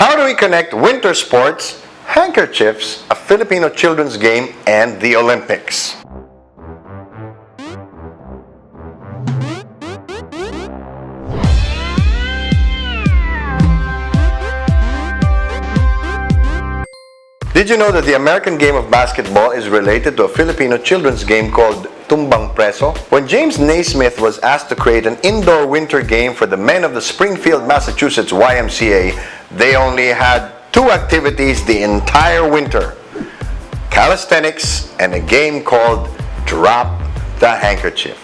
How do we connect winter sports, handkerchiefs, a Filipino children's game, and the Olympics? Did you know that the American game of basketball is related to a Filipino children's game called Tumbang Preso? When James Naismith was asked to create an indoor winter game for the men of the Springfield, Massachusetts YMCA, they only had two activities the entire winter: calisthenics and a game called Drop the Handkerchief.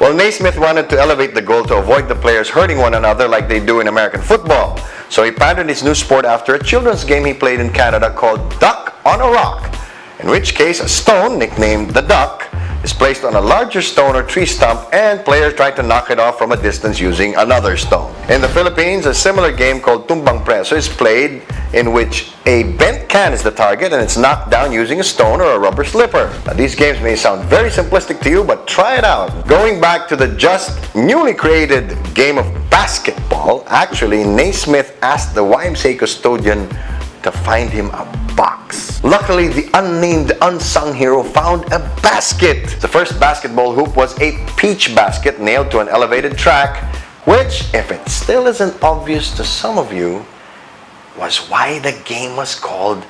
Well, Naismith wanted to elevate the goal to avoid the players hurting one another like they do in American football. So he patterned his new sport after a children's game he played in Canada called Duck on a Rock, in which case a stone, nicknamed the Duck, is placed on a larger stone or tree stump and players try to knock it off from a distance using another stone. In the Philippines, a similar game called Tumbang Preso is played, in which a bent can is the target and it's knocked down using a stone or a rubber slipper. Now, these games may sound very simplistic to you, but try it out. Going back to the just newly created game of basketball, actually Naismith asked the YMCA custodian to find him a box. Luckily, the unnamed unsung hero found a basket. The first basketball hoop was a peach basket nailed to an elevated track, which, if it still isn't obvious to some of you, was why the game was called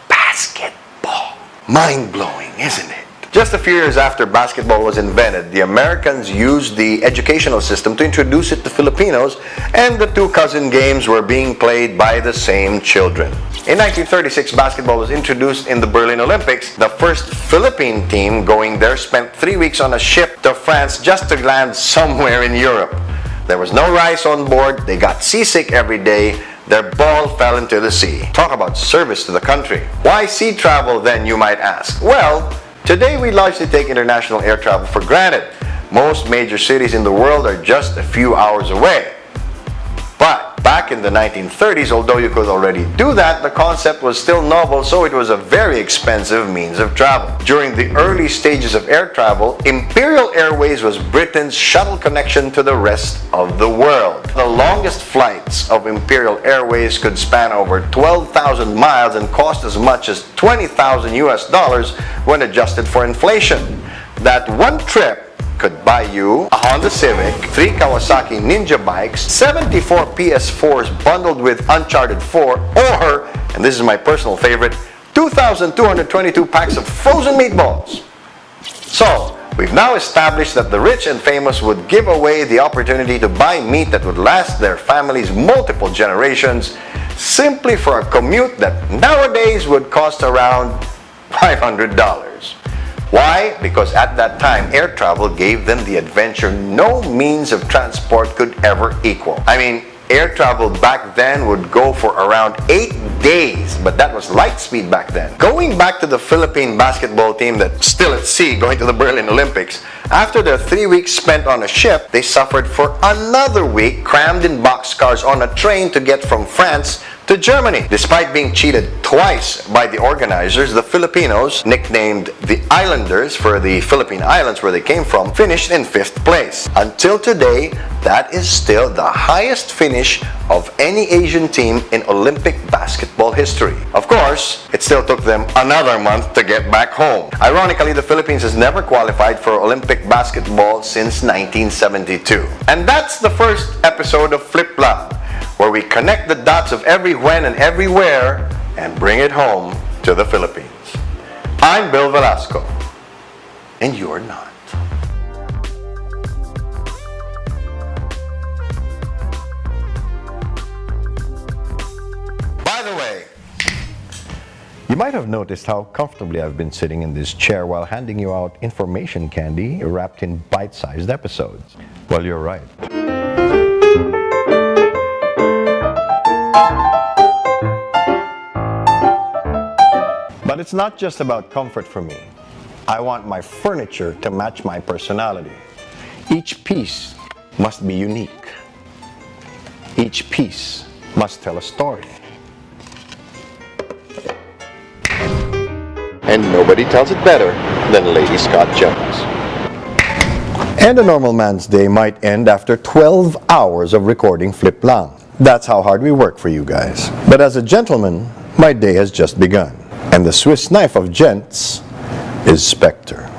basketball. Mind-blowing, isn't it? Just a few years after basketball was invented, the Americans used the educational system to introduce it to Filipinos, and the two cousin games were being played by the same children. In 1936, basketball was introduced in the Berlin Olympics. The first Philippine team going there spent 3 weeks on a ship to France just to land somewhere in Europe. There was no rice on board, they got seasick every day, their ball fell into the sea. Talk about service to the country. Why sea travel then, you might ask? Well, today we largely take international air travel for granted. Most major cities in the world are just a few hours away. But back in the 1930s, although you could already do that, the concept was still novel, so it was a very expensive means of travel. During the early stages of air travel, Imperial Airways was Britain's shuttle connection to the rest of the world. The longest flights of Imperial Airways could span over 12,000 miles and cost as much as $20,000 when adjusted for inflation. That one trip could buy you a Honda Civic, 3 Kawasaki Ninja bikes, 74 PS4s bundled with Uncharted 4, or, and this is my personal favorite, 2,222 packs of frozen meatballs. So, we've now established that the rich and famous would give away the opportunity to buy meat that would last their families multiple generations simply for a commute that nowadays would cost around $500. Why? Because at that time, air travel gave them the adventure no means of transport could ever equal. I mean, air travel back then would go for around 8 days, but that was light speed back then. Going back to the Philippine basketball team that's still at sea going to the Berlin Olympics, after their 3 weeks spent on a ship, they suffered for another week crammed in boxcars on a train to get from France to Germany. Despite being cheated twice by the organizers, the Filipinos, nicknamed the Islanders for the Philippine Islands where they came from, finished in 5th place. Until today, that is still the highest finish of any Asian team in Olympic basketball history. Of course, it still took them another month to get back home. Ironically, the Philippines has never qualified for Olympic basketball since 1972. And that's the first episode of Flip Lab, where we connect the dots of every when and everywhere and bring it home to the Philippines. I'm Bill Velasco, and you're not. By the way, you might have noticed how comfortably I've been sitting in this chair while handing you out information candy wrapped in bite-sized episodes. Well, you're right. But it's not just about comfort for me. I want my furniture to match my personality. Each piece must be unique. Each piece must tell a story. And nobody tells it better than Lady Scott Jones. And a normal man's day might end after 12 hours of recording Flip Lang. That's how hard we work for you guys. But as a gentleman, my day has just begun. And the Swiss knife of gents is Spectre.